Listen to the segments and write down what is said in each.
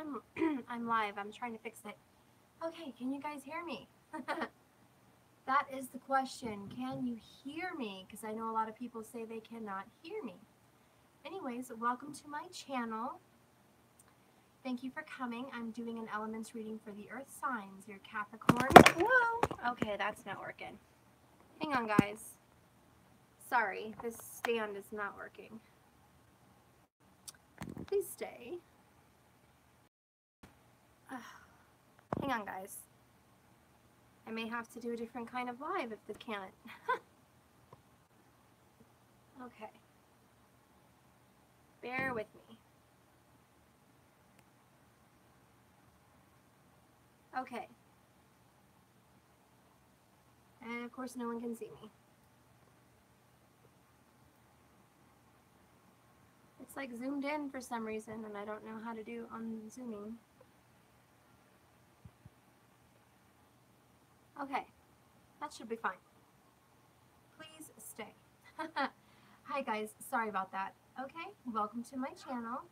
I'm I'm live. I'm trying to fix it. Okay, can you guys hear me? That is the question. Can you hear me? Because I know a lot of people say they cannot hear me. Anyways, welcome to my channel. Thank you for coming. I'm doing an elements reading for the earth signs. Your Capricorn. Whoa! Okay, that's not working. Hang on, guys. Sorry, this stand is not working. Please stay. Hang on, guys. I may have to do a different kind of live if this can't. Okay. Bear with me. Okay. And of course no one can see me. It's like zoomed in for some reason and I don't know how to do unzooming. Okay. That should be fine. Please stay. Hi guys, sorry about that. Okay, welcome to my channel.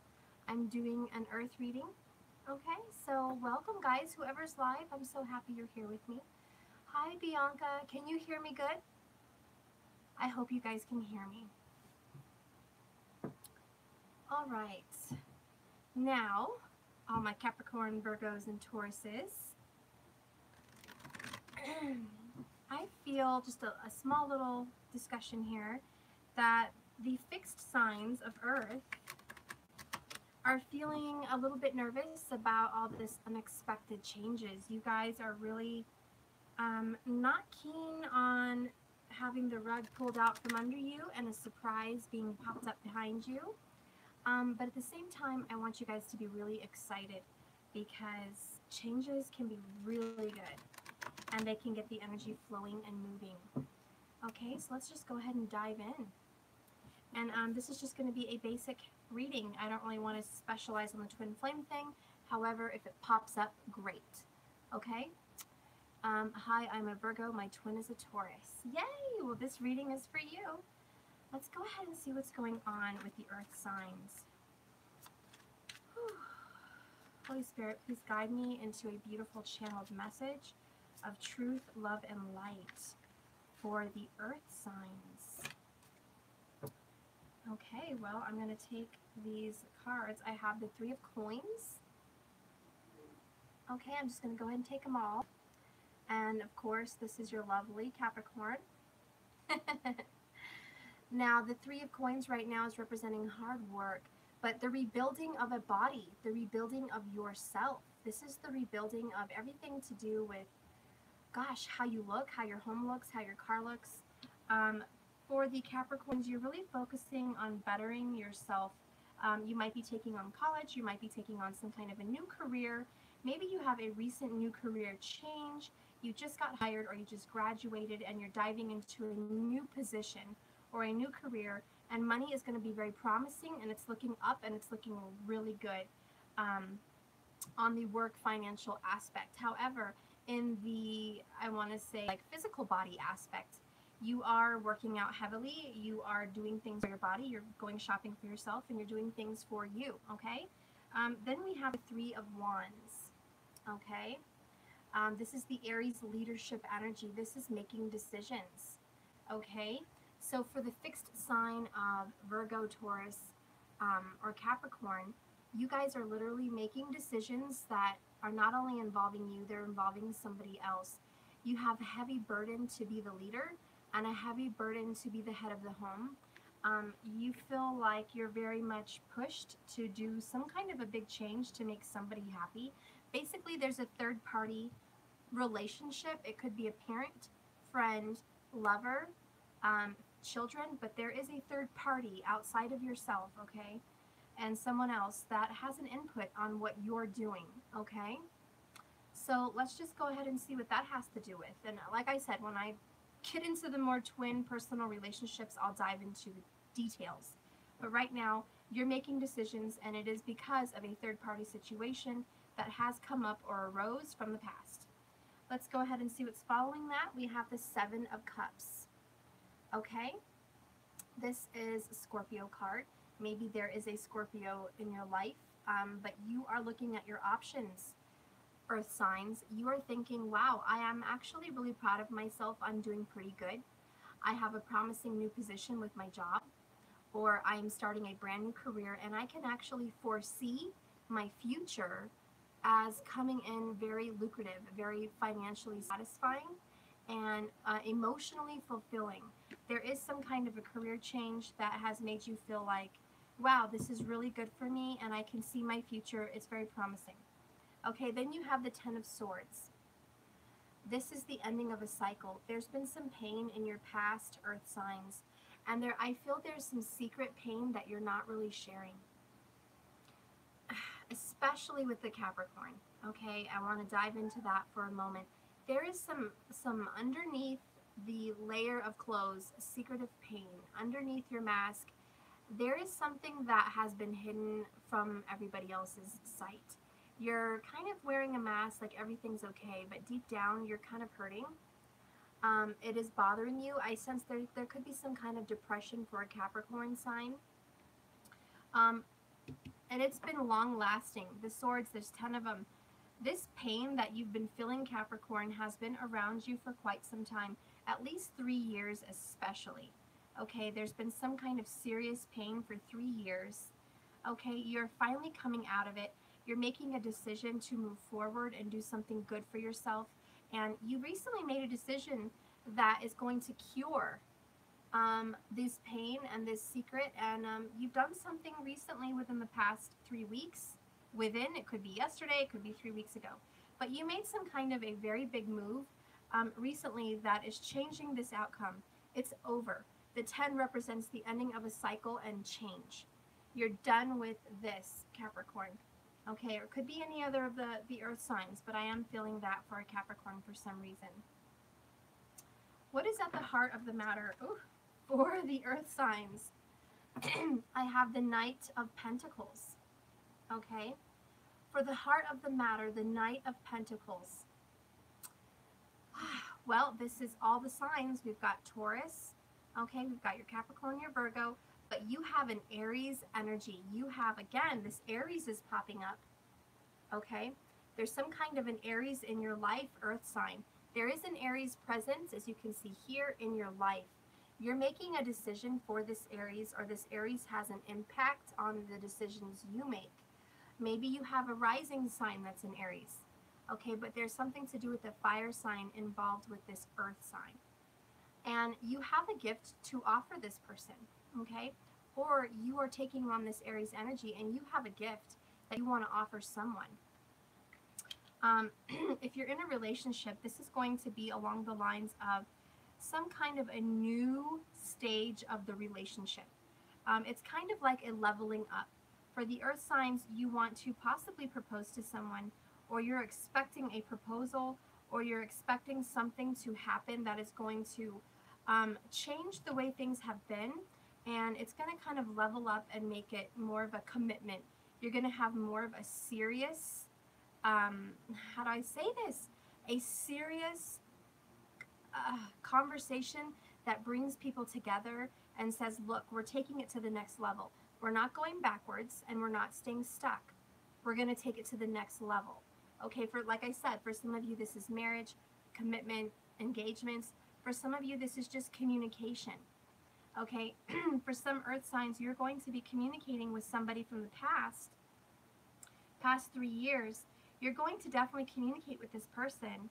I'm doing an earth reading. Okay, so welcome guys, whoever's live. I'm so happy you're here with me. Hi Bianca, can you hear me good? I hope you guys can hear me. All right, now all my Capricorn, Virgos, and Tauruses. I feel just a small little discussion here that the fixed signs of Earth are feeling a little bit nervous about all this unexpected changes. You guys are really not keen on having the rug pulled out from under you and a surprise being popped up behind you. But at the same time, I want you guys to be really excited because changes can be really good and they can get the energy flowing and moving. Okay, so let's just go ahead and dive in. And this is just going to be a basic reading. I don't really want to specialize on the twin flame thing. However, if it pops up, great. Okay? Hi, I'm a Virgo. My twin is a Taurus. Yay! Well, this reading is for you. Let's go ahead and see what's going on with the earth signs. Whew. Holy Spirit, please guide me into a beautiful channeled message of truth, love, and light for the earth signs. Okay, well, I'm going to take these cards. I have the 3 of coins. Okay, I'm just going to go ahead and take them all. And of course, this is your lovely Capricorn. Now, the 3 of coins right now is representing hard work, but the rebuilding of a body, the rebuilding of yourself. This is the rebuilding of everything to do with, gosh, how you look, how your home looks, how your car looks. For the Capricorns, you're really focusing on bettering yourself. You might be taking on college, you might be taking on some kind of a new career. Maybe you have a recent new career change. You just got hired or you just graduated and you're diving into a new position or a new career, and money is going to be very promising and it's looking up and it's looking really good on the work financial aspect. However, in the, I want to say, like physical body aspect, you are working out heavily, you are doing things for your body, you're going shopping for yourself, and you're doing things for you, okay? Then we have the 3 of Wands, okay? This is the Aries leadership energy. This is making decisions, okay? So for the fixed sign of Virgo, Taurus, or Capricorn, you guys are literally making decisions that are not only involving you, they're involving somebody else. You have a heavy burden to be the leader and a heavy burden to be the head of the home. You feel like you're very much pushed to do some kind of a big change to make somebody happy. Basically, there's a third party relationship. It could be a parent, friend, lover, children, but there is a third party outside of yourself, okay? And someone else that has an input on what you're doing, okay? So let's just go ahead and see what that has to do with. And like I said, when I get into the more twin personal relationships, I'll dive into the details. But right now, you're making decisions, and it is because of a third-party situation that has come up or arose from the past. Let's go ahead and see what's following that. We have the 7 of Cups. Okay? This is a Scorpio card. Maybe there is a Scorpio in your life. but you are looking at your options, earth signs. You are thinking, wow, I am actually really proud of myself. I'm doing pretty good. I have a promising new position with my job, or I'm starting a brand new career, and I can actually foresee my future as coming in very lucrative, very financially satisfying, and emotionally fulfilling. There is some kind of a career change that has made you feel like, wow, this is really good for me, and I can see my future. It's very promising. Okay, then you have the Ten of Swords. This is the ending of a cycle. There's been some pain in your past, earth signs, and I feel there's some secret pain that you're not really sharing, especially with the Capricorn. Okay, I want to dive into that for a moment. There is some underneath the layer of clothes, secretive pain underneath your mask. There is something that has been hidden from everybody else's sight. You're kind of wearing a mask like everything's okay, but deep down you're kind of hurting. It is bothering you. I sense there could be some kind of depression for a Capricorn sign. And it's been long lasting. The swords, there's 10 of them. This pain that you've been feeling, Capricorn, has been around you for quite some time, at least 3 years especially. Okay, there's been some kind of serious pain for 3 years. Okay, you're finally coming out of it. You're making a decision to move forward and do something good for yourself. And you recently made a decision that is going to cure this pain and this secret. And you've done something recently within the past 3 weeks. It could be yesterday, it could be 3 weeks ago. But you made some kind of a very big move recently that is changing this outcome. It's over. The 10 represents the ending of a cycle and change. You're done with this, Capricorn. Okay, or it could be any other of the earth signs, but I am feeling that for a Capricorn for some reason. What is at the heart of the matter for the earth signs? I have the Knight of Pentacles. Okay, for the heart of the matter, the Knight of Pentacles. Well, this is all the signs. We've got Taurus. Okay, we've got your Capricorn, your Virgo, but you have an Aries energy. You have, again, this Aries is popping up. Okay, there's some kind of an Aries in your life, earth sign. There is an Aries presence, as you can see here, in your life. You're making a decision for this Aries, or this Aries has an impact on the decisions you make. Maybe you have a rising sign that's an Aries. Okay, but there's something to do with the fire sign involved with this earth sign. And you have a gift to offer this person, okay? Or you are taking on this Aries energy and you have a gift that you want to offer someone. If you're in a relationship, this is going to be along the lines of some kind of a new stage of the relationship. It's kind of like a leveling up. For the earth signs, you want to possibly propose to someone, or you're expecting a proposal, or you're expecting something to happen that is going to change the way things have been, and it's going to kind of level up and make it more of a commitment. You're going to have more of a serious, how do I say this? A serious conversation that brings people together and says, look, we're taking it to the next level. We're not going backwards and we're not staying stuck. We're going to take it to the next level. Okay, like I said, for some of you, this is marriage, commitment, engagements. For some of you, this is just communication. Okay, for some earth signs, you're going to be communicating with somebody from the past 3 years. You're going to definitely communicate with this person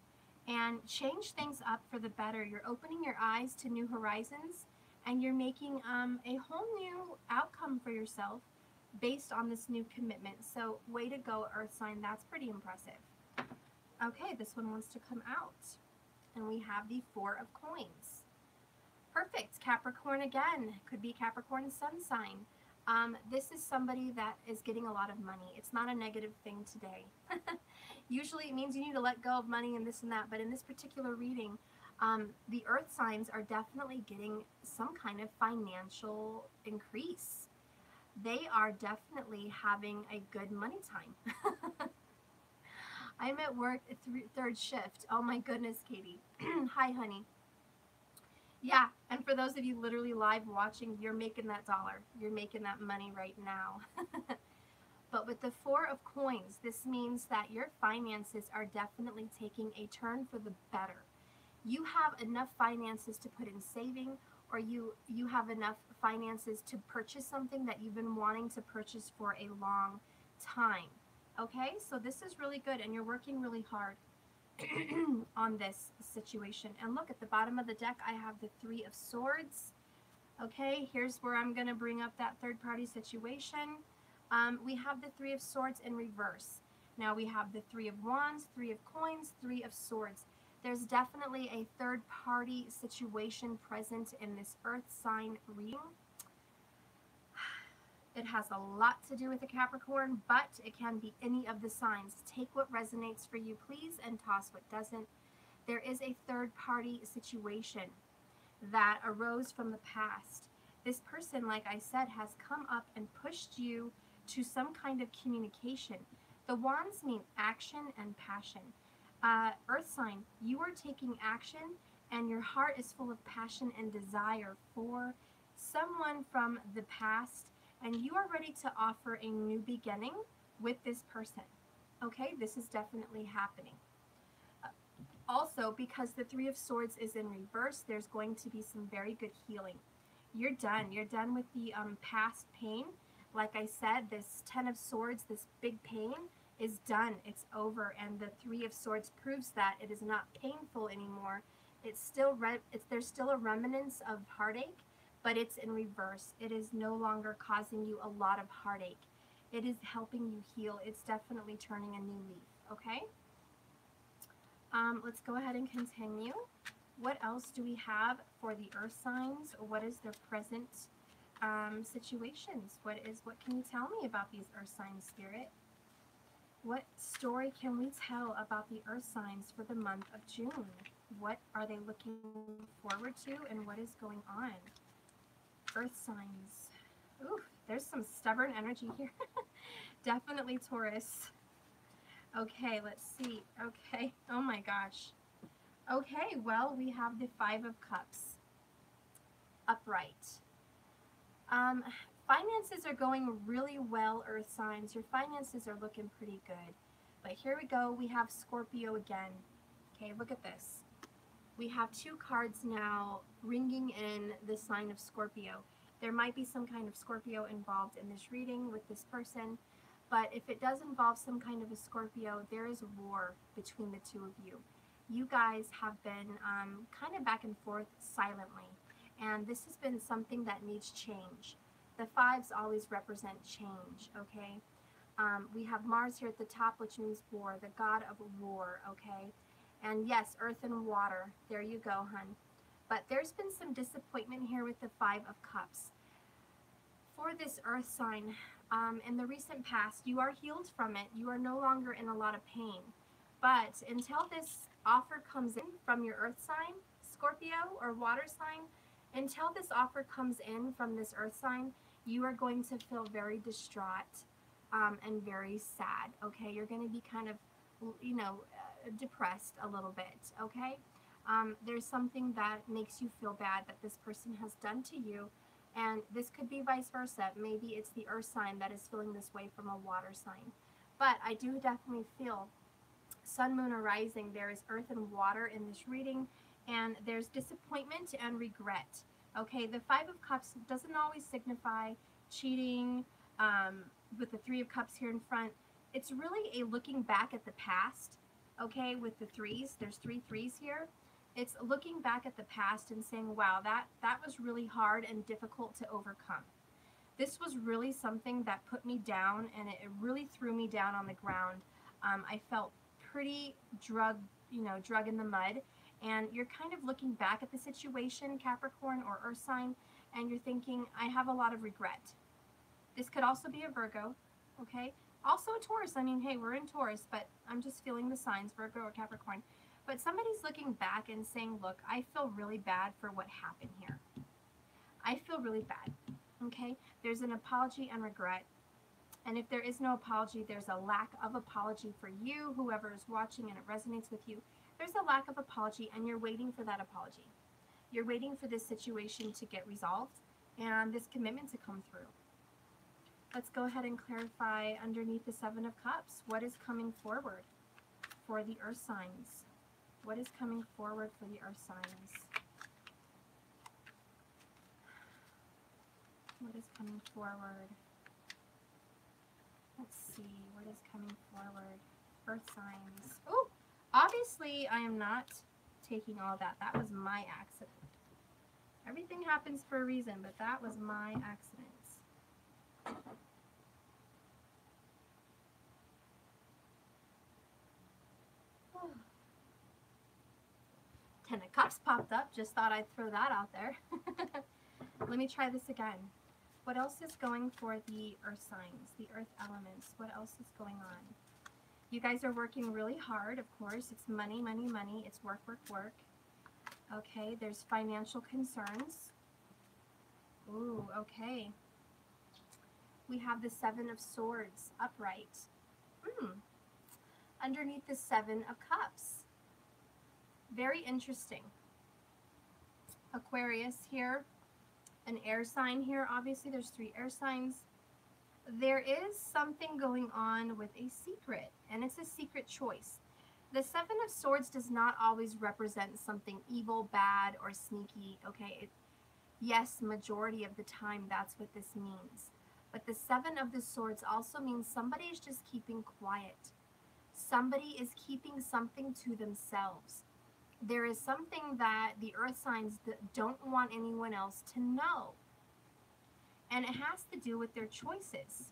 and change things up for the better. You're opening your eyes to new horizons, and you're making a whole new outcome for yourself based on this new commitment. So way to go, earth sign. That's pretty impressive. Okay, this one wants to come out. And we have the Four of Coins. Perfect. Capricorn again. Could be Capricorn sun sign. This is somebody that is getting a lot of money. It's not a negative thing today. Usually it means you need to let go of money and this and that, but in this particular reading, the earth signs are definitely getting some kind of financial increase. They are definitely having a good money time. I'm at work at third shift. Oh my goodness, Katie. Hi, honey. Yeah, and for those of you literally live watching, you're making that dollar. You're making that money right now. But with the Four of Coins, this means that your finances are definitely taking a turn for the better. You have enough finances to put in saving, or you have enough finances to purchase something that you've been wanting to purchase for a long time. Okay, so this is really good, and you're working really hard on this situation. And look, at the bottom of the deck, I have the Three of Swords. Okay, here's where I'm going to bring up that third party situation. We have the Three of Swords in reverse. Now we have the Three of Wands, Three of Coins, Three of Swords. There's definitely a third party situation present in this Earth sign reading. It has a lot to do with the Capricorn, but it can be any of the signs. Take what resonates for you, please, and toss what doesn't. There is a third party situation that arose from the past. This person, like I said, has come up and pushed you to some kind of communication. The wands mean action and passion. Earth sign, you are taking action, and your heart is full of passion and desire for someone from the past, and you are ready to offer a new beginning with this person. Okay, this is definitely happening. Also, because the Three of Swords is in reverse, there's going to be some very good healing. You're done. You're done with the past pain. Like I said, this Ten of Swords, this big pain, is done. It's over. And the Three of Swords proves that it is not painful anymore. It's still there's still a remnants of heartache, but it's in reverse. It is no longer causing you a lot of heartache. It is helping you heal. It's definitely turning a new leaf. Okay? Let's go ahead and continue. What else do we have for the earth signs? What is their present situations? What can you tell me about these earth signs, Spirit? What story can we tell about the earth signs for the month of June? What are they looking forward to, and what is going on? Earth signs. Ooh, there's some stubborn energy here. Definitely Taurus. Okay, let's see. Okay, oh my gosh. Okay, well, we have the Five of Cups upright. Finances are going really well, earth signs. Your finances are looking pretty good. But here we go. We have Scorpio again. Okay, look at this. We have two cards now ringing in the sign of Scorpio. There might be some kind of Scorpio involved in this reading with this person. But if it does involve some kind of a Scorpio, there is a war between the two of you. You guys have been kind of back and forth silently. And this has been something that needs change. The fives always represent change, okay? We have Mars here at the top, which means war, the god of war, okay? And yes, earth and water. There you go, hun. But there's been some disappointment here with the Five of Cups. For this earth sign, in the recent past, you are healed from it. You are no longer in a lot of pain. But until this offer comes in from your earth sign, Scorpio, or water sign, until this offer comes in from this earth sign, you are going to feel very distraught and very sad, okay? You're going to be kind of, depressed a little bit, okay? There's something that makes you feel bad that this person has done to you, and this could be vice versa. Maybe it's the earth sign that is feeling this way from a water sign. But I do definitely feel sun, moon, or rising. There is earth and water in this reading, and there's disappointment and regret. Okay, the Five of Cups doesn't always signify cheating. With the Three of Cups here in front, it's really a looking back at the past. Okay, with the threes, there's three threes here. It's looking back at the past and saying, wow, that was really hard and difficult to overcome. This was really something that put me down, and it really threw me down on the ground. I felt pretty drug in the mud. And you're kind of looking back at the situation, Capricorn or Earth sign, and you're thinking, I have a lot of regret. This could also be a Virgo, okay? Also a Taurus. I mean, hey, we're in Taurus, but I'm just feeling the signs, Virgo or Capricorn. But somebody's looking back and saying, look, I feel really bad for what happened here. I feel really bad, okay? There's an apology and regret. And if there is no apology, there's a lack of apology for you, whoever is watching and it resonates with you. There's a lack of apology, and you're waiting for that apology. You're waiting for this situation to get resolved and this commitment to come through. Let's go ahead and clarify underneath the Seven of Cups. What is coming forward for the earth signs? What is coming forward for the earth signs? What is coming forward? Let's see. What is coming forward? Earth signs. Oh, obviously I am not taking all that. That was my accident. Everything happens for a reason, but that was my accident. Ten of Cups popped up. Just thought I'd throw that out there. Let me try this again. What else is going for the earth signs, the earth elements? What else is going on? You guys are working really hard, of course. It's money, money, money. It's work, work, work. Okay, there's financial concerns. Ooh, okay. We have the Seven of Swords upright. Underneath the Seven of Cups. Very interesting. Aquarius here. An air sign here. Obviously, there's 3 air signs. There is something going on with a secret, and it's a secret choice. The Seven of Swords does not always represent something evil, bad, or sneaky, okay? Yes, majority of the time, that's what this means. But the Seven of the Swords also means somebody is just keeping quiet. Somebody is keeping something to themselves. There is something that the earth signs don't want anyone else to know. And it has to do with their choices.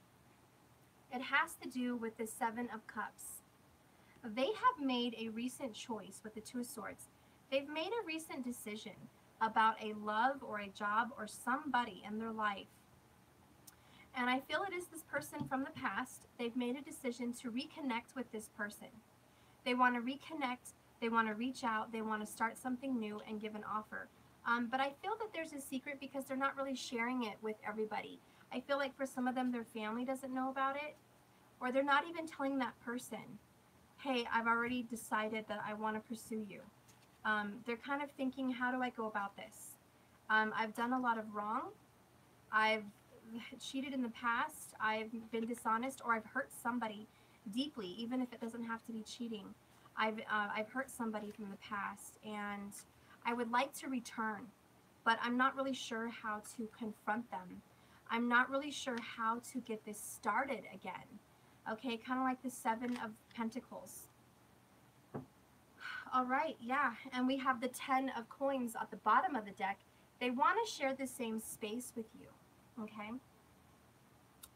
It has to do with the Seven of Cups. They have made a recent choice with the Two of Swords. They've made a recent decision about a love or a job or somebody in their life. And I feel it is this person from the past. They've made a decision to reconnect with this person. They want to reconnect. They want to reach out. They want to start something new and give an offer. But I feel that there's a secret because they're not really sharing it with everybody. I feel like for some of them, their family doesn't know about it. Or they're not even telling that person, hey, I've already decided that I want to pursue you. They're kind of thinking, how do I go about this? I've done a lot of wrong. I've cheated in the past. I've been dishonest, or I've hurt somebody deeply, even if it doesn't have to be cheating. I've hurt somebody from the past, and I would like to return, but I'm not really sure how to confront them. I'm not really sure how to get this started again. Okay, kind of like the Seven of Pentacles. All right, yeah, and we have the 10 of Coins at the bottom of the deck. They want to share the same space with you, okay?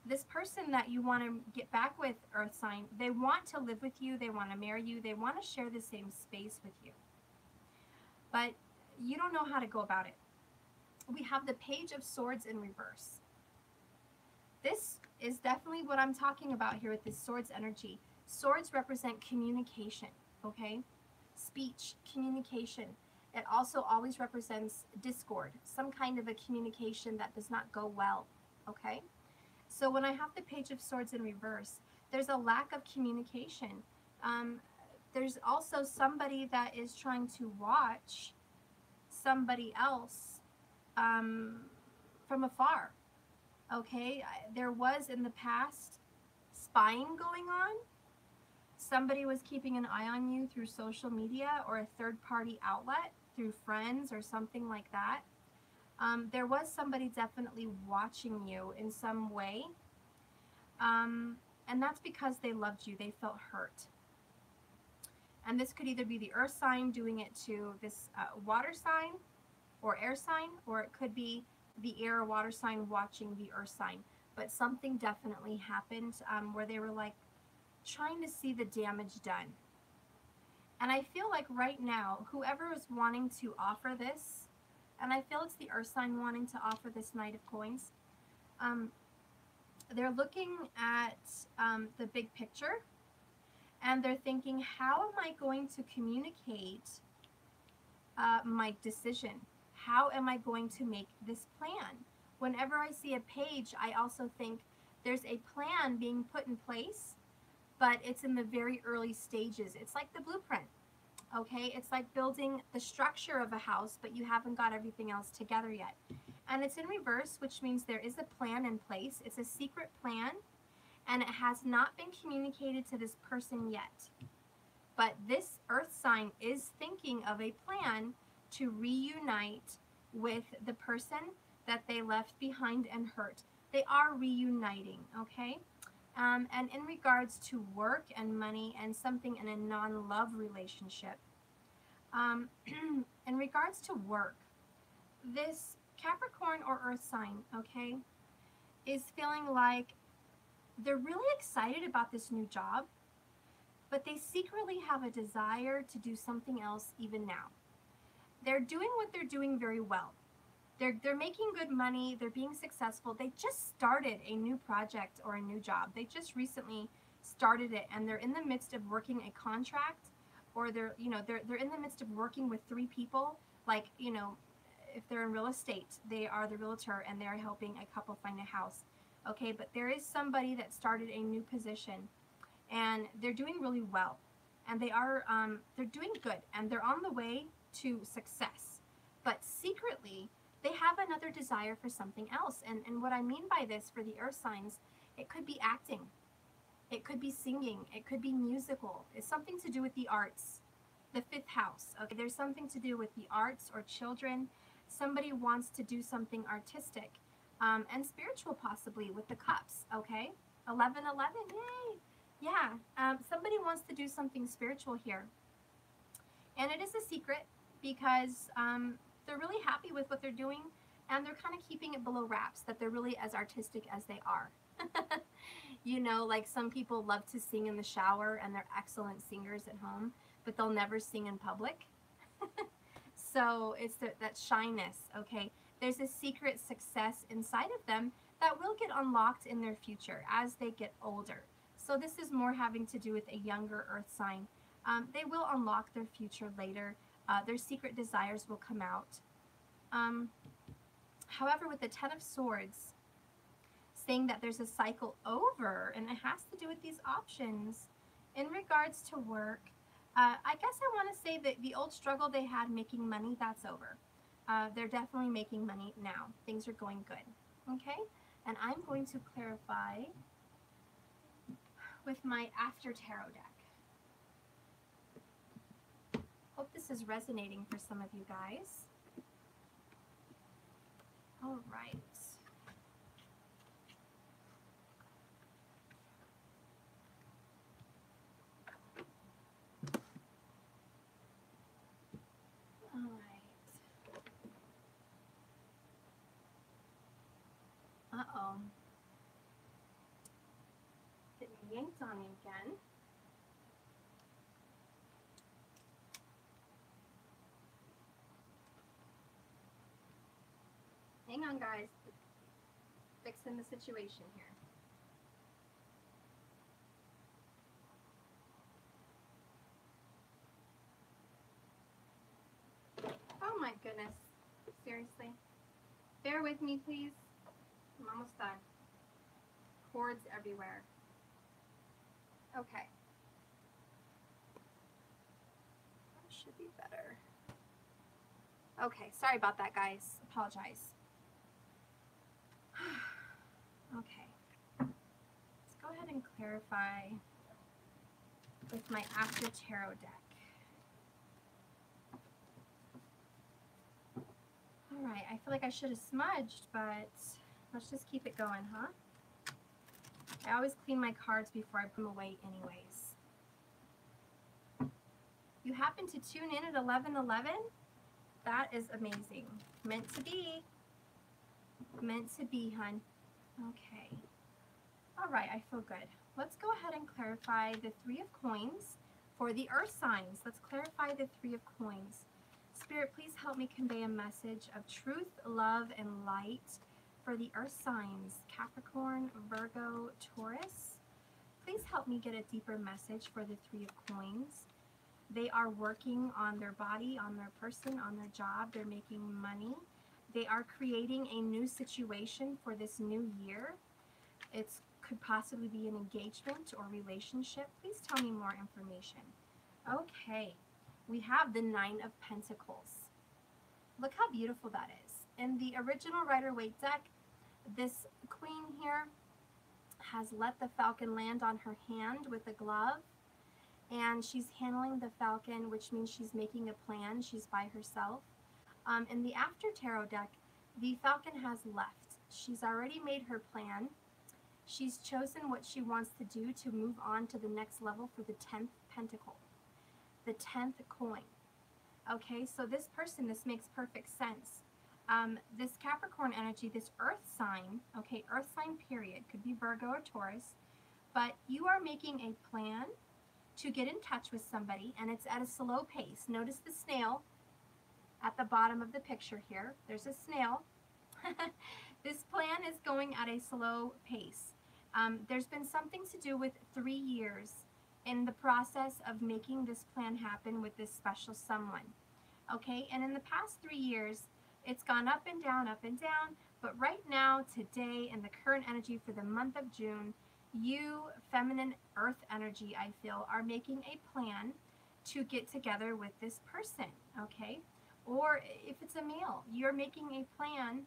This person that you want to get back with, earth sign, they want to live with you, they want to marry you, they want to share the same space with you. But you don't know how to go about it. We have the Page of Swords in reverse. This is definitely what I'm talking about here with this Swords energy. Swords represent communication, okay? Speech, communication. It also always represents discord, some kind of a communication that does not go well, okay? So when I have the Page of Swords in reverse, there's a lack of communication. There's also somebody that is trying to watch somebody else from afar, okay? There was in the past spying going on. Somebody was keeping an eye on you through social media or a third-party outlet, through friends or something like that. There was somebody definitely watching you in some way. And that's because they loved you. They felt hurt. And this could either be the earth sign doing it to this water sign or air sign, or it could be the air or water sign watching the earth sign. But something definitely happened where they were like trying to see the damage done. And I feel like right now, whoever is wanting to offer this, and I feel it's the earth sign wanting to offer this Knight of Coins, they're looking at the big picture, and they're thinking, how am I going to communicate my decision? How am I going to make this plan? Whenever I see a page, I also think there's a plan being put in place, but it's in the very early stages. It's like the blueprint, okay? It's like building the structure of a house, but you haven't got everything else together yet. And it's in reverse, which means there is a plan in place. It's a secret plan, and it has not been communicated to this person yet. But this earth sign is thinking of a plan to reunite with the person that they left behind and hurt. They are reuniting, okay? And in regards to work and money and something in a non-love relationship, in regards to work, this Capricorn or earth sign, okay, is feeling like they're really excited about this new job, but they secretly have a desire to do something else even now. They're doing what they're doing very well. They're making good money, they're being successful. They just started a new project or a new job. They just recently started it, and they're in the midst of working a contract, or they're in the midst of working with 3 people. Like, if they're in real estate, they are the realtor and they're helping a couple find a house. Okay, but there is somebody that started a new position, and they're doing really well, and they're doing good, and they're on the way to success. But secretly, they have another desire for something else. And what I mean by this for the earth signs, it could be acting, it could be singing, it could be musical. It's something to do with the arts, the 5th house. Okay, there's something to do with the arts or children. Somebody wants to do something artistic and spiritual, possibly with the cups. Okay, 1111, yay. Yeah, somebody wants to do something spiritual here. And it is a secret because they're really happy with what they're doing, and they're kind of keeping it below wraps that they're really as artistic as they are. Like some people love to sing in the shower, and they're excellent singers at home, but they'll never sing in public. So it's that shyness, okay? There's a secret success inside of them that will get unlocked in their future as they get older. So this is more having to do with a younger earth sign. They will unlock their future later. Their secret desires will come out. However, with the 10 of Swords, saying that there's a cycle over, and it has to do with these options. In regards to work, I guess I want to say that the old struggle they had making money, that's over. They're definitely making money now. Things are going good. Okay? And I'm going to clarify with my After Tarot deck. Hope this is resonating for some of you guys. All right. All right. Uh-oh. Getting yanked on me again. Hang on, guys. Fixing the situation here. Oh my goodness. Seriously. Bear with me, please. I'm almost done. Cords everywhere. Okay. That should be better. Okay, sorry about that, guys. Apologize. Okay. Let's go ahead and clarify with my After Tarot deck. Alright, I feel like I should have smudged, but let's just keep it going, huh? I always clean my cards before I put them away anyways. You happen to tune in at 11:11? That is amazing. Meant to be. Meant to be, hun. Okay. Alright, I feel good. Let's go ahead and clarify the 3 of Coins for the Earth signs. Let's clarify the 3 of Coins. Spirit, please help me convey a message of truth, love, and light for the Earth signs, Capricorn, Virgo, Taurus. Please help me get a deeper message for the 3 of Coins. They are working on their body, on their person, on their job. They're making money. They are creating a new situation for this new year. It could possibly be an engagement or relationship. Please tell me more information. Okay, we have the 9 of Pentacles. Look how beautiful that is. in the original Rider-Waite deck, this queen here has let the falcon land on her hand with a glove, and she's handling the falcon, which means she's making a plan. She's by herself. In the After Tarot deck, the falcon has left. She's already made her plan. She's chosen what she wants to do to move on to the next level for the 10th pentacle, the 10th coin. Okay, so this person, this makes perfect sense. This Capricorn energy, this earth sign, okay, earth sign period, could be Virgo or Taurus, but you are making a plan to get in touch with somebody, and it's at a slow pace. Notice the snail at the bottom of the picture here. There's a snail. This plan is going at a slow pace. There's been something to do with 3 years in the process of making this plan happen with this special someone. Okay, and in the past 3 years, it's gone up and down, but right now, today, in the current energy for the month of June, you, feminine earth energy, I feel, are making a plan to get together with this person, okay? Or if it's a male, you're making a plan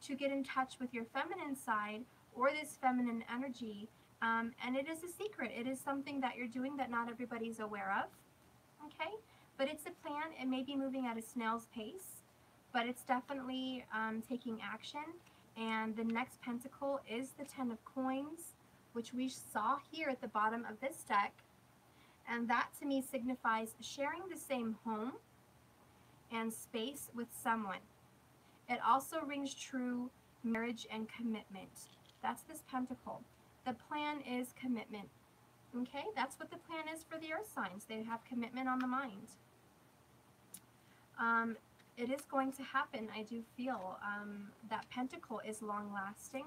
to get in touch with your feminine side or this feminine energy, and it is a secret. It is something that you're doing that not everybody's aware of, okay? But it's a plan. It may be moving at a snail's pace, but it's definitely taking action. And the next pentacle is the 10 of coins, which we saw here at the bottom of this deck. And that to me signifies sharing the same home and space with someone. It also rings true marriage and commitment. That's this pentacle. The plan is commitment. Okay, that's what the plan is for the earth signs. They have commitment on the mind. It is going to happen. I do feel that pentacle is long lasting.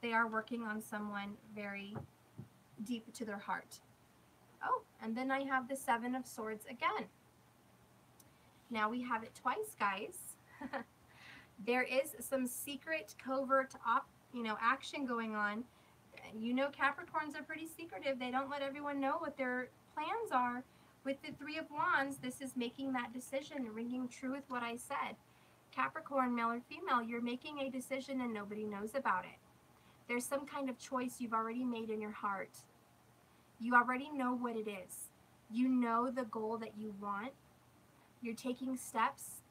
They are working on someone very deep to their heart. Oh, and then I have the 7 of Swords again. Now we have it twice, guys. There is some secret, covert, action going on. You know, Capricorns are pretty secretive. They don't let everyone know what their plans are. With the 3 of Wands, this is making that decision, ringing true with what I said. Capricorn, male or female, you're making a decision and nobody knows about it. There's some kind of choice you've already made in your heart. You already know what it is. You know the goal that you want. You're taking steps,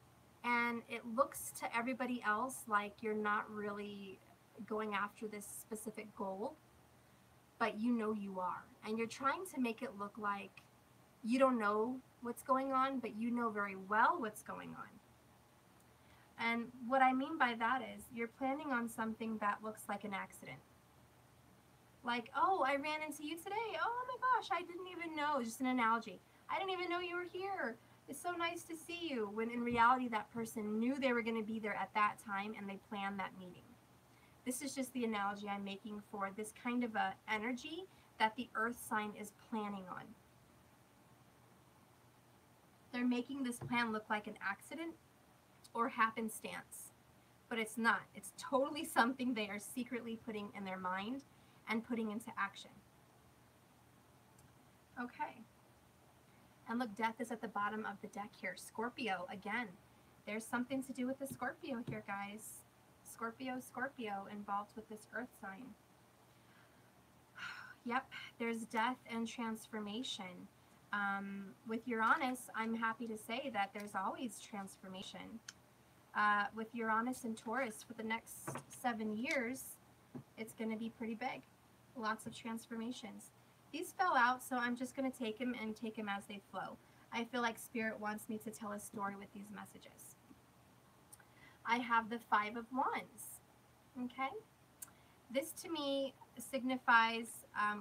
and it looks to everybody else like you're not really going after this specific goal, but you know you are. And you're trying to make it look like you don't know what's going on, but you know very well what's going on. And what I mean by that is you're planning on something that looks like an accident. Like, oh, I ran into you today. Oh my gosh, I didn't even know. Just an analogy. I didn't even know you were here. It's so nice to see you. When in reality, that person knew they were going to be there at that time and they planned that meeting. This is just the analogy I'm making for this kind of a energy that the earth sign is planning on. They're making this plan look like an accident or happenstance, but it's not. It's totally something they are secretly putting in their mind and putting into action. Okay. And look, death is at the bottom of the deck here. Scorpio, again. There's something to do with the Scorpio here, guys. Scorpio involved with this earth sign. Yep, there's death and transformation. With Uranus, I'm happy to say that there's always transformation. With Uranus and Taurus for the next 7 years, it's going to be pretty big. Lots of transformations. These fell out, so I'm just going to take them as they flow. I feel like Spirit wants me to tell a story with these messages. I have the 5 of Wands. Okay? This to me signifies,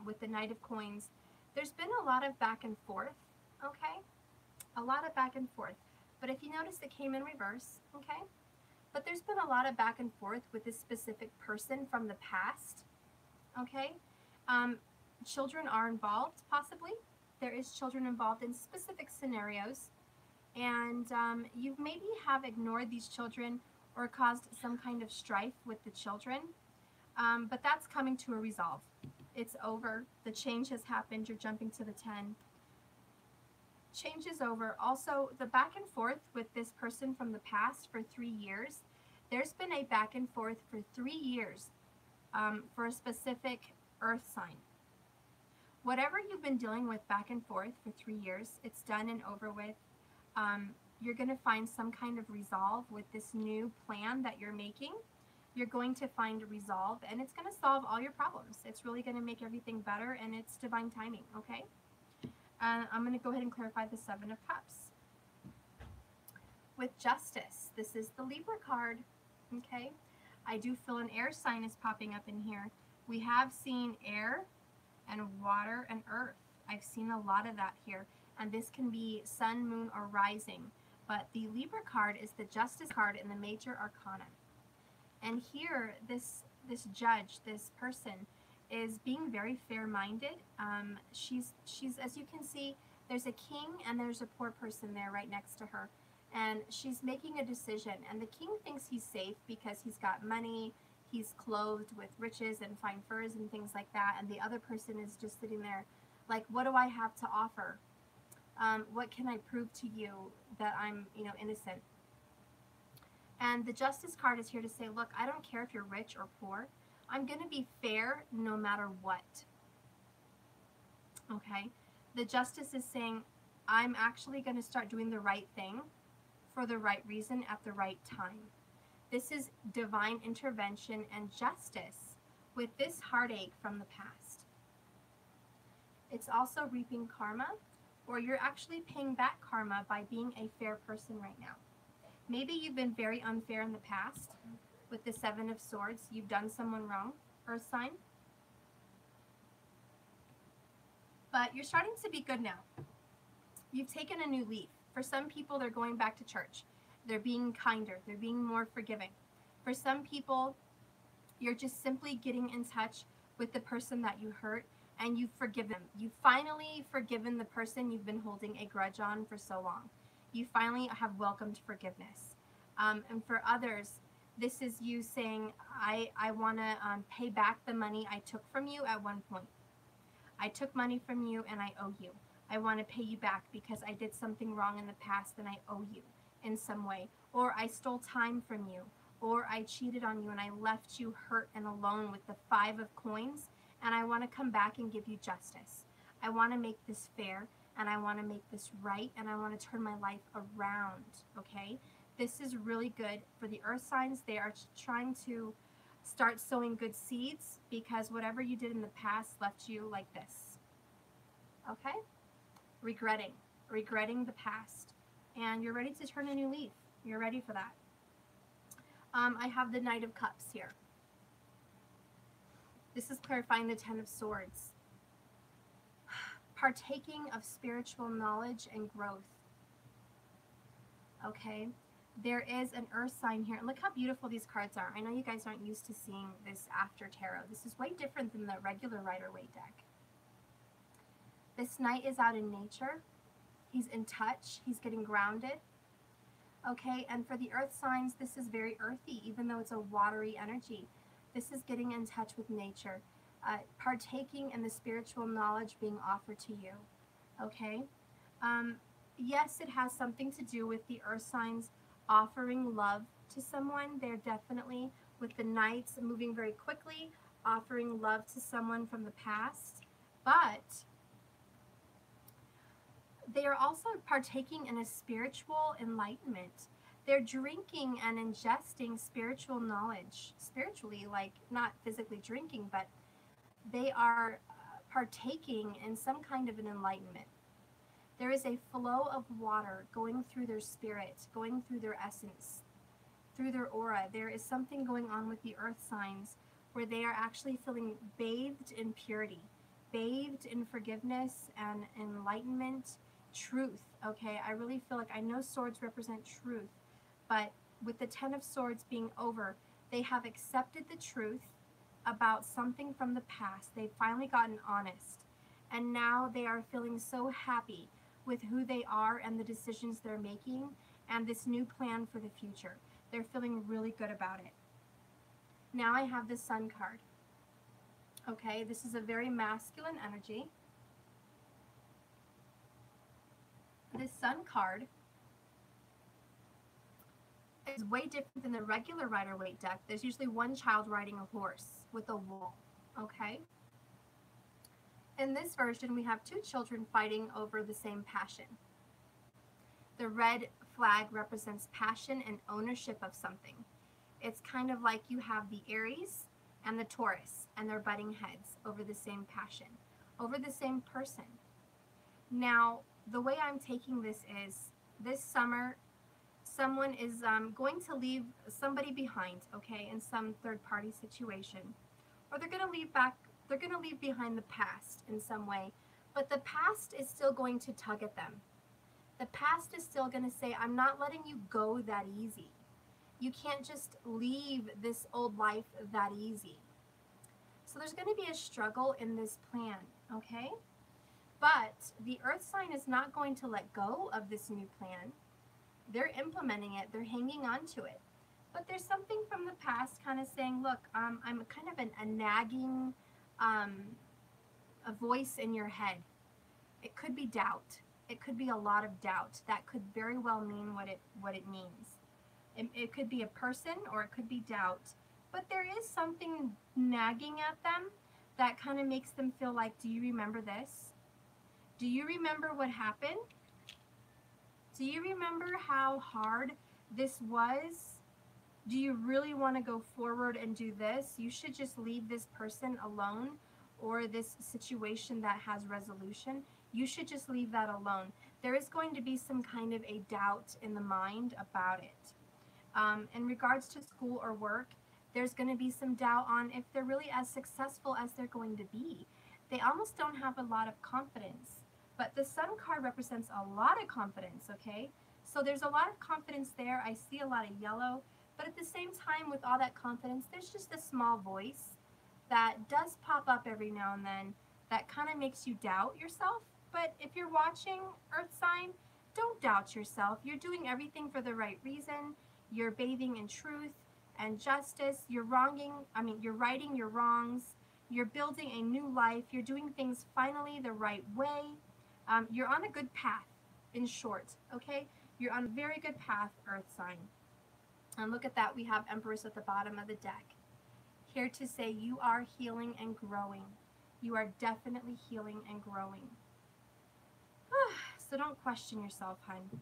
with the Knight of Coins, there's been a lot of back and forth, okay? A lot of back and forth. But if you notice, it came in reverse, okay? But there's been a lot of back and forth with this specific person from the past, okay? Children are involved, possibly. There is children involved in specific scenarios. And you maybe have ignored these children or caused some kind of strife with the children. But that's coming to a resolve. It's over. The change has happened. You're jumping to the 10. Change is over. Also, the back and forth with this person from the past for 3 years, There's been a back and forth for 3 years for a specific earth sign. Whatever you've been dealing with back and forth for 3 years, it's done and over with. You're going to find some kind of resolve with this new plan that you're making. You're going to find a resolve, and it's going to solve all your problems. It's really going to make everything better, and it's divine timing, okay? I'm going to go ahead and clarify the Seven of Cups. With Justice, this is the Libra card, okay? I do feel an air sign is popping up in here. We have seen air and water and earth. I've seen a lot of that here, and this can be sun, moon, or rising. But the Libra card is the Justice card in the Major Arcana. And here, this judge, this person, is being very fair-minded. She's as you can see, there's a king and there's a poor person there right next to her. And she's making a decision. And the king thinks he's safe because he's got money, he's clothed with riches and fine furs and things like that. And the other person is just sitting there like, what do I have to offer? What can I prove to you that I'm, innocent? And the Justice card is here to say, look, I don't care if you're rich or poor. I'm going to be fair no matter what. Okay? The Justice is saying, I'm actually going to start doing the right thing for the right reason at the right time. This is divine intervention and justice with this heartache from the past. It's also reaping karma, or you're actually paying back karma by being a fair person right now. Maybe you've been very unfair in the past with the Seven of Swords. You've done someone wrong, Earth sign. But you're starting to be good now. You've taken a new leaf. For some people, they're going back to church. They're being kinder. They're being more forgiving. For some people, you're just simply getting in touch with the person that you hurt, and you've forgiven them. You've finally forgiven the person you've been holding a grudge on for so long. You finally have welcomed forgiveness. And for others, this is you saying, I want to pay back the money I took from you at one point. I took money from you and I owe you. I want to pay you back because I did something wrong in the past and I owe you in some way. Or I stole time from you. Or I cheated on you and I left you hurt and alone with the Five of Coins. And I want to come back and give you justice. I want to make this fair. And I want to make this right, and I want to turn my life around, okay? This is really good for the earth signs. They are trying to start sowing good seeds because whatever you did in the past left you like this, okay? Regretting the past. And you're ready to turn a new leaf. You're ready for that. I have the Knight of Cups here. This is clarifying the Ten of Swords. Partaking of spiritual knowledge and growth. Okay, there is an earth sign here. Look how beautiful these cards are. I know you guys aren't used to seeing this after tarot. This is way different than the regular Rider-Waite deck. This knight is out in nature. He's in touch. He's getting grounded. Okay, and for the earth signs, this is very earthy, even though it's a watery energy. This is getting in touch with nature. Partaking in the spiritual knowledge being offered to you, okay? Yes, it has something to do with the earth signs offering love to someone. They're definitely, with the knights moving very quickly, offering love to someone from the past, but they are also partaking in a spiritual enlightenment. They're drinking and ingesting spiritual knowledge, spiritually, like not physically drinking, but they are partaking in some kind of an enlightenment. There is a flow of water going through their spirit, going through their essence, through their aura. There is something going on with the earth signs where they are actually feeling bathed in purity, bathed in forgiveness and enlightenment, truth, okay? I really feel like, I know swords represent truth, but with the Ten of Swords being over, they have accepted the truth about something from the past. They've finally gotten honest, and now they are feeling so happy with who they are and the decisions they're making and this new plan for the future. They're feeling really good about it. Now I have the Sun card. Okay, this is a very masculine energy. This Sun card is way different than the regular Rider-Waite deck. There's usually one child riding a horse with a wall, okay? In this version, we have two children fighting over the same passion. The red flag represents passion and ownership of something. It's kind of like you have the Aries and the Taurus, and they're butting heads over the same passion, over the same person. Now, the way I'm taking this is, this summer, someone is going to leave somebody behind, okay, in some third-party situation, or they're going to leave behind the past in some way, but the past is still going to tug at them. The past is still going to say, I'm not letting you go that easy. You can't just leave this old life that easy. So there's going to be a struggle in this plan, okay? But the earth sign is not going to let go of this new plan. They're implementing it. They're hanging on to it. But there's something from the past kind of saying, look, I'm kind of a nagging a voice in your head. It could be doubt. It could be a lot of doubt. That could very well mean what it means. It could be a person, or it could be doubt. But there is something nagging at them that kind of makes them feel like, do you remember this? Do you remember what happened? Do you remember how hard this was? Do you really want to go forward and do this? You should just leave this person alone, or this situation that has resolution. You should just leave that alone. There is going to be some kind of a doubt in the mind about it. In regards to school or work, there's going to be some doubt on if they're really as successful as they're going to be. They almost don't have a lot of confidence. But the Sun card represents a lot of confidence, okay? So there's a lot of confidence there. I see a lot of yellow. But at the same time, with all that confidence, there's just a small voice that does pop up every now and then that kind of makes you doubt yourself. But if you're watching, Earth sign, don't doubt yourself. You're doing everything for the right reason. You're bathing in truth and justice. You're righting your wrongs. You're building a new life. You're doing things finally the right way. You're on a good path, in short, okay? You're on a very good path, Earth sign. And look at that, we have Empress at the bottom of the deck. Here to say you are healing and growing. You are definitely healing and growing. So don't question yourself, hun.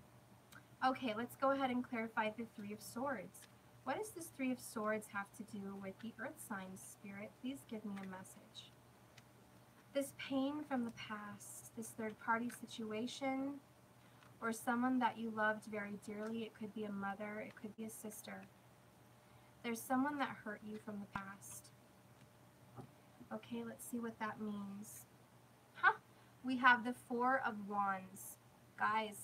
Okay, let's go ahead and clarify the Three of Swords. What does this Three of Swords have to do with the Earth sign, Spirit? Please give me a message. This pain from the past, this third-party situation, or someone that you loved very dearly. It could be a mother, it could be a sister. There's someone that hurt you from the past. Okay, let's see what that means. We have the Four of Wands. Guys,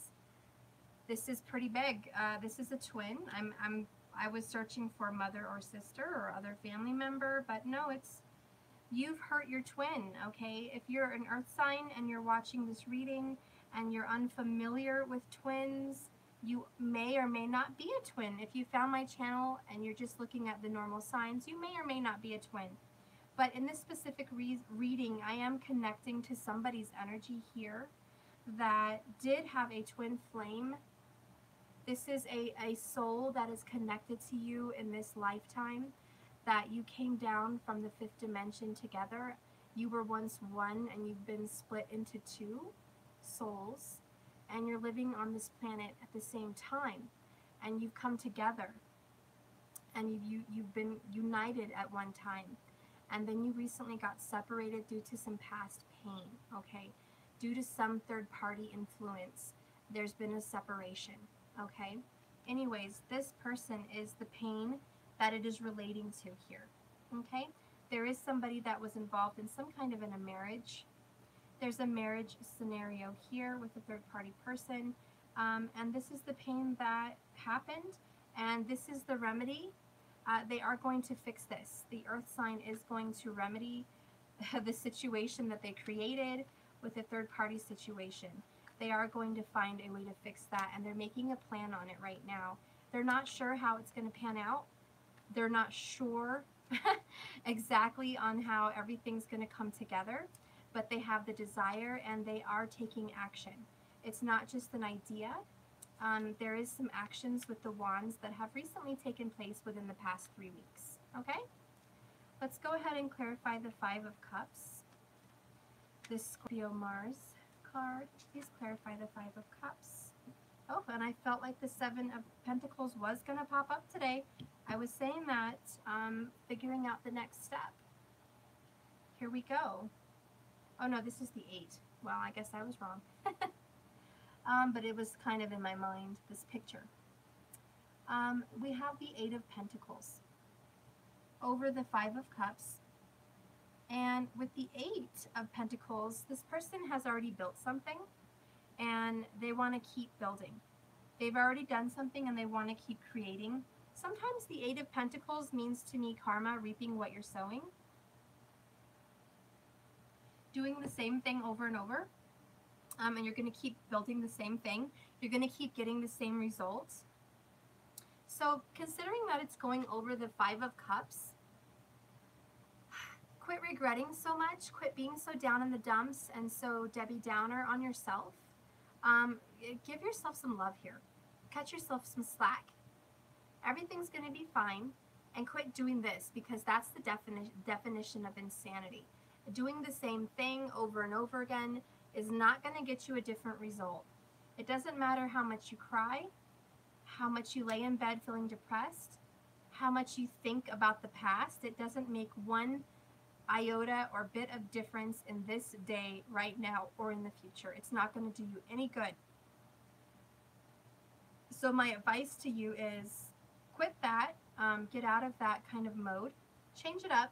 this is pretty big. This is a twin. I was searching for mother or sister or other family member, but no, it's you've hurt your twin, okay? If you're an Earth sign and you're watching this reading and you're unfamiliar with twins, you may or may not be a twin. If you found my channel and you're just looking at the normal signs, you may or may not be a twin. But in this specific reading, I am connecting to somebody's energy here that did have a twin flame. This is a soul that is connected to you in this lifetime, that you came down from the fifth dimension together. You were once one and you've been split into two souls, and you're living on this planet at the same time, and you've come together and you've been united at one time, and then you recently got separated due to some past pain, okay? Due to some third-party influence, there's been a separation, okay? Anyways, this person is the pain that it is relating to here, okay? There is somebody that was involved in some kind of a marriage. There's a marriage scenario here with a third-party person, and this is the pain that happened, and this is the remedy. They are going to fix this. The Earth sign is going to remedy the situation that they created with a third-party situation. They are going to find a way to fix that, and they're making a plan on it right now. They're not sure how it's going to pan out. They're not sure exactly on how everything's going to come together, but they have the desire and they are taking action. It's not just an idea. there is some actions with the wands that have recently taken place within the past 3 weeks. Okay? Let's go ahead and clarify the Five of Cups. This Scorpio Mars card. Please clarify the Five of Cups. Oh, and I felt like the Seven of Pentacles was going to pop up today. I was saying that, figuring out the next step. Here we go. Oh no, this is the 8. Well, I guess I was wrong. But it was kind of in my mind, this picture. We have the 8 of Pentacles over the 5 of Cups. And with the 8 of Pentacles, this person has already built something and they want to keep building. They've already done something and they want to keep creating. Sometimes the 8 of Pentacles means to me karma, reaping what you're sowing. Doing the same thing over and over. And you're going to keep building the same thing. You're going to keep getting the same results. So considering that it's going over the 5 of Cups, quit regretting so much. Quit being so down in the dumps and so Debbie Downer on yourself. Give yourself some love here. Cut yourself some slack. Everything's going to be fine. And quit doing this, because that's the definition of insanity. Doing the same thing over and over again is not going to get you a different result. It doesn't matter how much you cry, how much you lay in bed feeling depressed, how much you think about the past. It doesn't make one iota or bit of difference in this day, right now, or in the future. It's not going to do you any good. So my advice to you is quit that, get out of that kind of mode, change it up,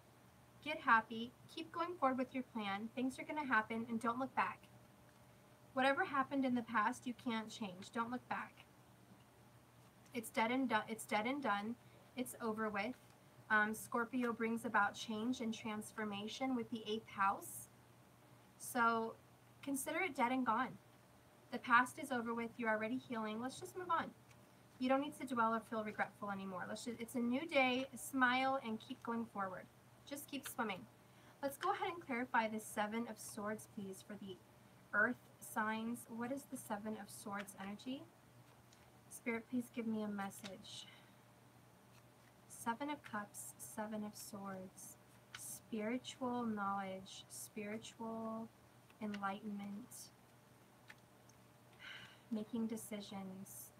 get happy, keep going forward with your plan. Things are going to happen, and don't look back. Whatever happened in the past, you can't change. Don't look back. It's dead and done. It's dead and done. It's over with. Scorpio brings about change and transformation with the 8th house. So consider it dead and gone. The past is over with. You're already healing. Let's just move on. You don't need to dwell or feel regretful anymore. It's a new day. Smile and keep going forward. Just keep swimming. Let's go ahead and clarify the 7 of Swords, please, for the Earth signs. What is the 7 of Swords energy? Spirit, please give me a message. 7 of Cups, 7 of Swords. Spiritual knowledge, spiritual enlightenment, making decisions,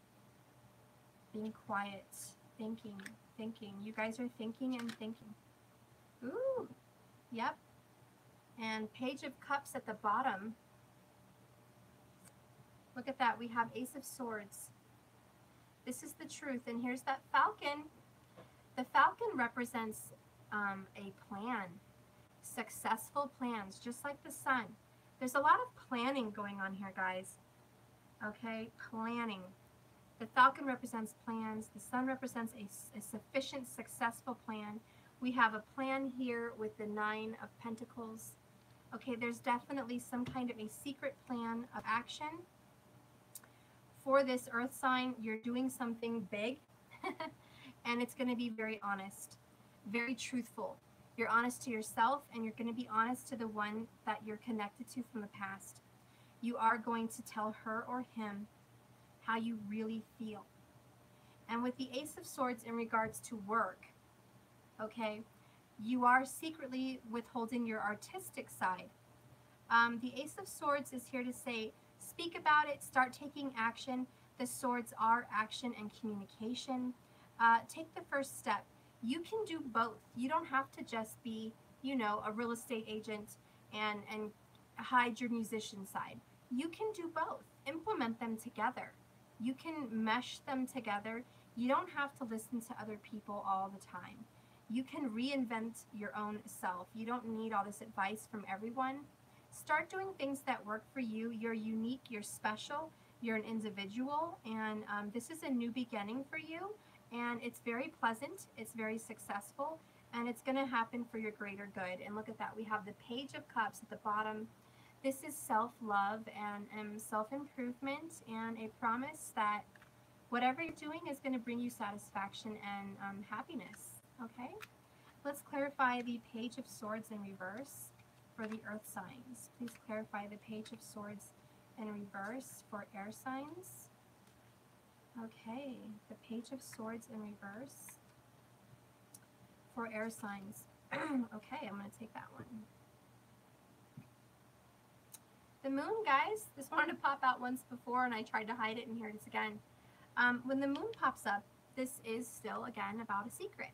being quiet, thinking. You guys are thinking and thinking. Ooh, yep. And Page of Cups at the bottom. Look at that. We have Ace of Swords. This is the truth. And here's that Falcon. The Falcon represents a plan. Successful plans, just like the Sun. There's a lot of planning going on here, guys. Okay, planning. The Falcon represents plans. The Sun represents a sufficient, successful plan. We have a plan here with the 9 of Pentacles. Okay, there's definitely some kind of a secret plan of action. For this Earth sign, you're doing something big, and it's going to be very honest, very truthful. You're honest to yourself, and you're going to be honest to the one that you're connected to from the past. You are going to tell her or him how you really feel. And with the Ace of Swords in regards to work, okay, you are secretly withholding your artistic side. The Ace of Swords is here to say, speak about it, start taking action. The swords are action and communication. Take the first step. You can do both. You don't have to just be, you know, a real estate agent and hide your musician side. You can do both. Implement them together. You can mesh them together. You don't have to listen to other people all the time. You can reinvent your own self. You don't need all this advice from everyone. Start doing things that work for you. You're unique. You're special. You're an individual. And this is a new beginning for you. And it's very pleasant. It's very successful. And it's going to happen for your greater good. And look at that. We have the Page of Cups at the bottom. This is self-love and self-improvement and a promise that whatever you're doing is going to bring you satisfaction and happiness. Okay? Let's clarify the Page of Swords in reverse for the Earth signs. Please clarify the Page of Swords in reverse for air signs. Okay, the Page of Swords in reverse for air signs. Okay, I'm going to take that one. The moon, guys, this wanted to pop out once before and I tried to hide it, and here it is again. When the moon pops up, this is still, again, about a secret.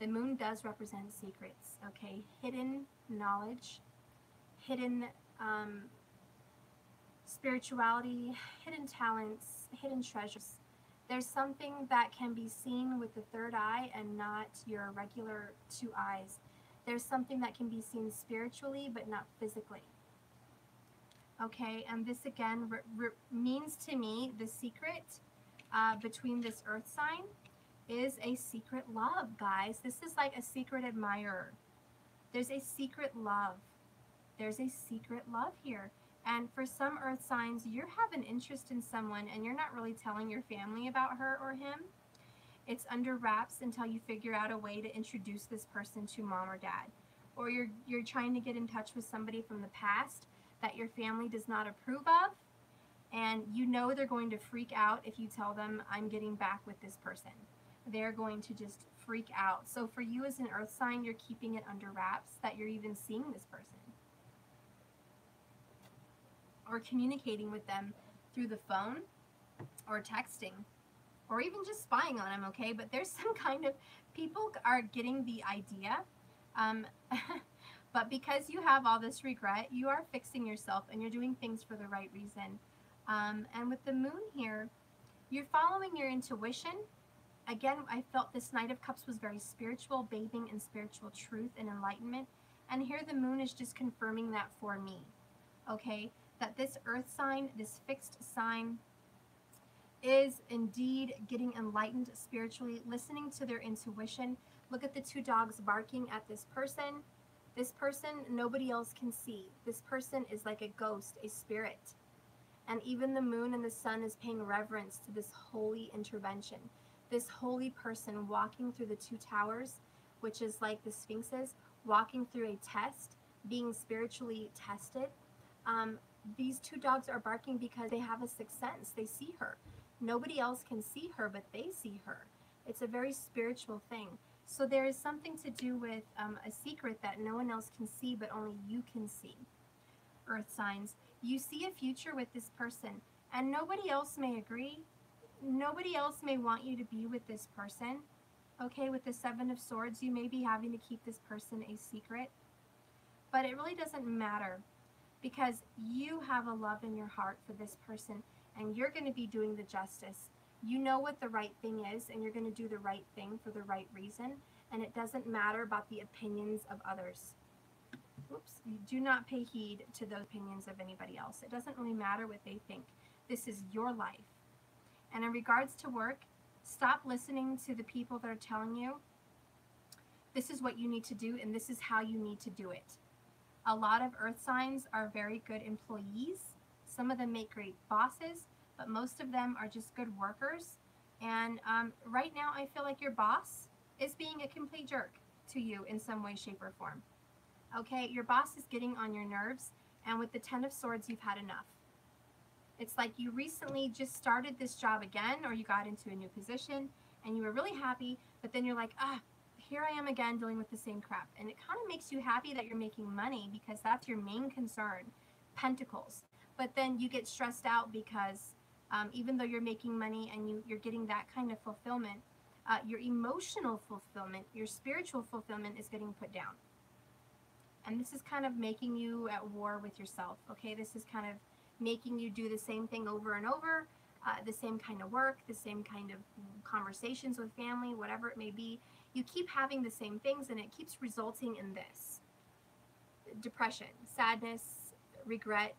The moon does represent secrets, okay? Hidden knowledge, hidden spirituality, hidden talents, hidden treasures. There's something that can be seen with the third eye and not your regular two eyes. There's something that can be seen spiritually but not physically. Okay, and this again means to me the secret between this earth sign is a secret love, guys. This is like a secret admirer. There's a secret love. There's a secret love here. And for some earth signs, you have an interest in someone and you're not really telling your family about her or him. It's under wraps until you figure out a way to introduce this person to mom or dad. Or you're trying to get in touch with somebody from the past that your family does not approve of, and you know they're going to freak out if you tell them, I'm getting back with this person. They're going to just freak out. So for you as an earth sign, you're keeping it under wraps that you're even seeing this person or communicating with them through the phone or texting or even just spying on them, okay? But there's some kind of, people are getting the idea, but because you have all this regret, you are fixing yourself and you're doing things for the right reason. And with the moon here, you're following your intuition. Again, I felt this Knight of Cups was very spiritual, bathing in spiritual truth and enlightenment. And here the moon is just confirming that for me, okay? That this earth sign, this fixed sign, is indeed getting enlightened spiritually, listening to their intuition. Look at the two dogs barking at this person. This person, nobody else can see. This person is like a ghost, a spirit. And even the moon and the sun is paying reverence to this holy intervention. This holy person walking through the two towers, which is like the sphinxes, walking through a test, being spiritually tested. These two dogs are barking because they have a sixth sense. They see her. Nobody else can see her, but they see her. It's a very spiritual thing. So there is something to do with a secret that no one else can see, but only you can see. Earth signs. You see a future with this person, and nobody else may agree. Nobody else may want you to be with this person. Okay, with the Seven of Swords, you may be having to keep this person a secret. But it really doesn't matter, because you have a love in your heart for this person, and you're going to be doing the justice. You know what the right thing is, and you're going to do the right thing for the right reason, and it doesn't matter about the opinions of others. Oops, you do not pay heed to the opinions of anybody else. It doesn't really matter what they think. This is your life. And in regards to work, stop listening to the people that are telling you this is what you need to do and this is how you need to do it. A lot of earth signs are very good employees. Some of them make great bosses, but most of them are just good workers. And right now I feel like your boss is being a complete jerk to you in some way, shape, or form. Okay, your boss is getting on your nerves, and with the Ten of Swords, you've had enough. It's like you recently just started this job again, or you got into a new position, and you were really happy, but then you're like, here I am again dealing with the same crap. And it kind of makes you happy that you're making money because that's your main concern, Pentacles. But then you get stressed out because even though you're making money and you're getting that kind of fulfillment, your emotional fulfillment, your spiritual fulfillment is getting put down. And this is kind of making you at war with yourself, okay? This is kind of making you do the same thing over and over, the same kind of work, the same kind of conversations with family, whatever it may be. You keep having the same things, and it keeps resulting in this. Depression, sadness, regret,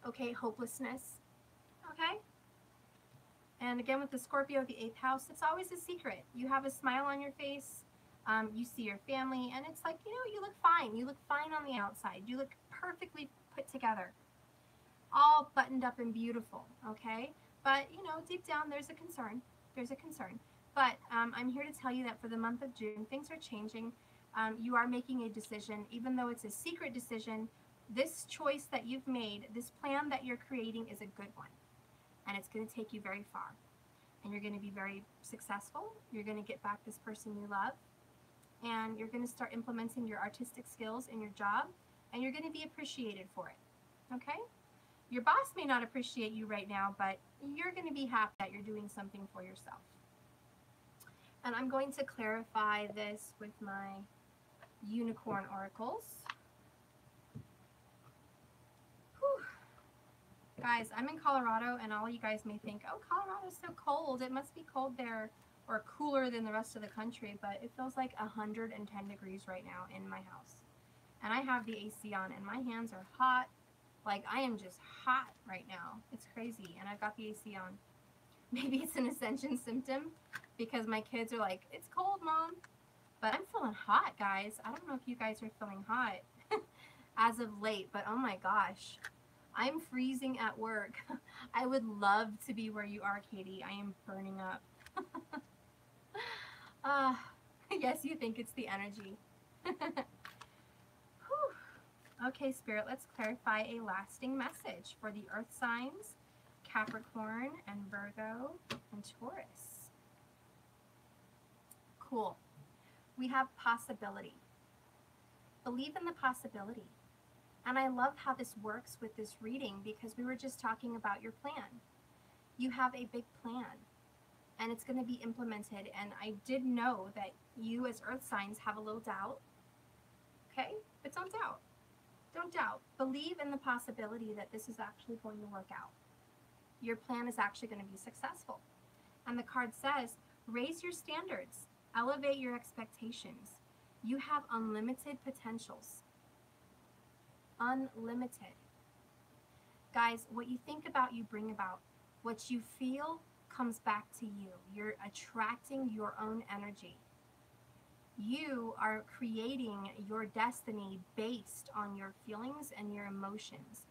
okay, hopelessness, okay? And again, with the Scorpio, the 8th house, it's always a secret. You have a smile on your face. You see your family, and it's like, you look fine. You look fine on the outside. You look perfectly put together, all buttoned up and beautiful, okay? But, deep down, there's a concern. There's a concern. But I'm here to tell you that for the month of June, things are changing. You are making a decision, even though it's a secret decision. This choice that you've made, this plan that you're creating is a good one. and it's going to take you very far. And you're going to be very successful. You're going to get back this person you love, and you're going to start implementing your artistic skills in your job, and you're going to be appreciated for it. Okay? Your boss may not appreciate you right now, but you're going to be happy that you're doing something for yourself. And I'm going to clarify this with my unicorn oracles. Whew. Guys, I'm in Colorado, and all you guys may think, oh, Colorado's so cold. It must be cold there, or cooler than the rest of the country, but it feels like 110 degrees right now in my house. And I have the AC on, and my hands are hot. Like, I am just hot right now. It's crazy, and I've got the AC on. Maybe it's an ascension symptom, because my kids are like, it's cold, Mom. But I'm feeling hot, guys. I don't know if you guys are feeling hot as of late, but oh my gosh. I'm freezing at work. I would love to be where you are, Katie. I am burning up. Yes, you think it's the energy. Okay, Spirit, let's clarify a lasting message for the Earth signs, Capricorn and Virgo and Taurus. Cool. We have possibility. Believe in the possibility. And I love how this works with this reading, because we were just talking about your plan. You have a big plan, and it's going to be implemented. And I did know that you as Earth signs have a little doubt. Okay? But don't doubt. Don't doubt. Believe in the possibility that this is actually going to work out. Your plan is actually going to be successful. And the card says, raise your standards. Elevate your expectations. You have unlimited potentials. Unlimited. Guys, what you think about, you bring about. What you feel comes back to you. You're attracting your own energy. You are creating your destiny based on your feelings and your emotions.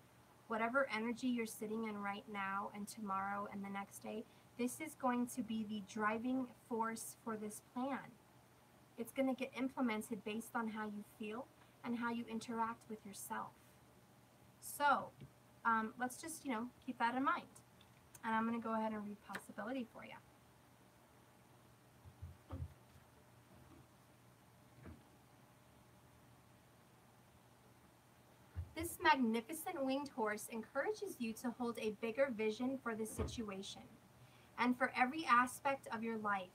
Whatever energy you're sitting in right now and tomorrow and the next day, this is going to be the driving force for this plan. It's going to get implemented based on how you feel and how you interact with yourself. So let's just, keep that in mind. And I'm going to go ahead and read possibility for you. This magnificent winged horse encourages you to hold a bigger vision for the situation and for every aspect of your life.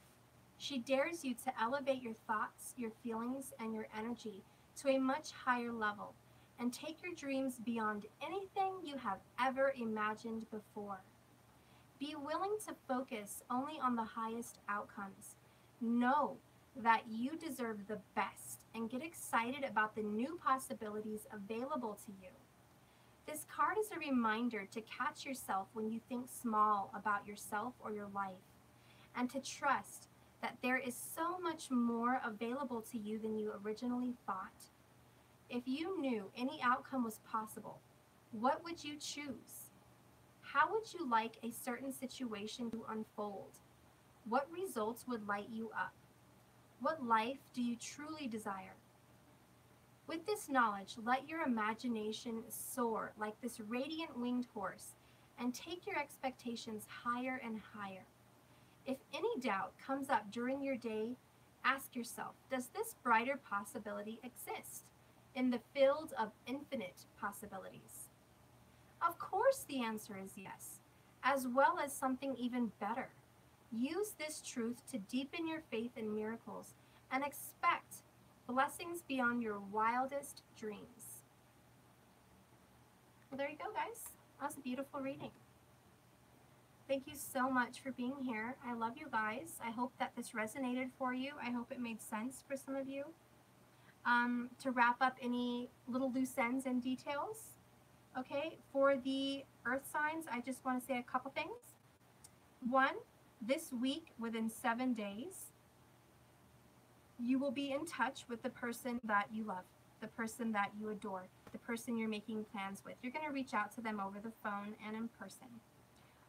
She dares you to elevate your thoughts, your feelings, and your energy to a much higher level and take your dreams beyond anything you have ever imagined before. Be willing to focus only on the highest outcomes. Know that you deserve the best and get excited about the new possibilities available to you. This card is a reminder to catch yourself when you think small about yourself or your life, and to trust that there is so much more available to you than you originally thought. If you knew any outcome was possible, what would you choose? How would you like a certain situation to unfold? What results would light you up? What life do you truly desire? With this knowledge, let your imagination soar like this radiant winged horse and take your expectations higher and higher. If any doubt comes up during your day, ask yourself, does this brighter possibility exist in the field of infinite possibilities? Of course the answer is yes, as well as something even better. Use this truth to deepen your faith in miracles and expect blessings beyond your wildest dreams. Well, there you go, guys. That was a beautiful reading. Thank you so much for being here. I love you guys. I hope that this resonated for you. I hope it made sense for some of you. To wrap up any little loose ends and details, okay, for the earth signs, I just want to say a couple things. One, this week, within 7 days, you will be in touch with the person that you love, the person that you adore, the person you're making plans with. You're going to reach out to them over the phone and in person.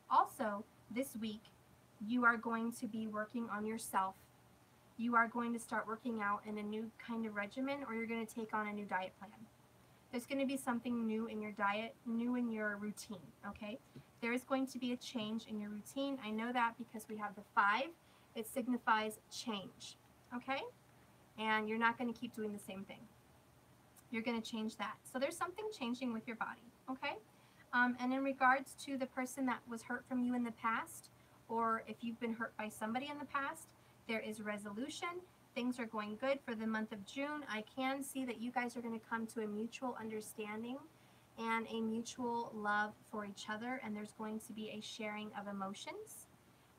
Also, this week, you are going to be working on yourself. You are going to start working out in a new kind of regimen, or you're going to take on a new diet plan. There's going to be something new in your diet, new in your routine, okay? There is going to be a change in your routine. I know that because we have the 5. It signifies change, okay? And you're not going to keep doing the same thing. You're going to change that. So there's something changing with your body, okay? And in regards to the person that was hurt from you in the past, or if you've been hurt by somebody in the past, there is resolution. Things are going good for the month of June. I can see that you guys are going to come to a mutual understanding and a mutual love for each other, and there's going to be a sharing of emotions,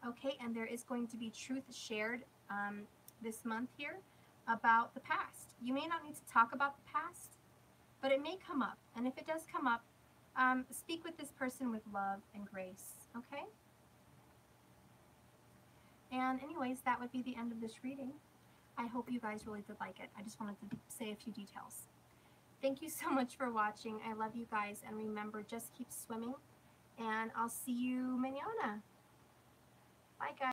okay? And there is going to be truth shared this month here about the past. You may not need to talk about the past, but it may come up. And if it does come up, speak with this person with love and grace, okay? And anyways, that would be the end of this reading. I hope you guys really did like it. I just wanted to say a few details. Thank you so much for watching. I love you guys. And remember, just keep swimming. And I'll see you mañana. Bye, guys.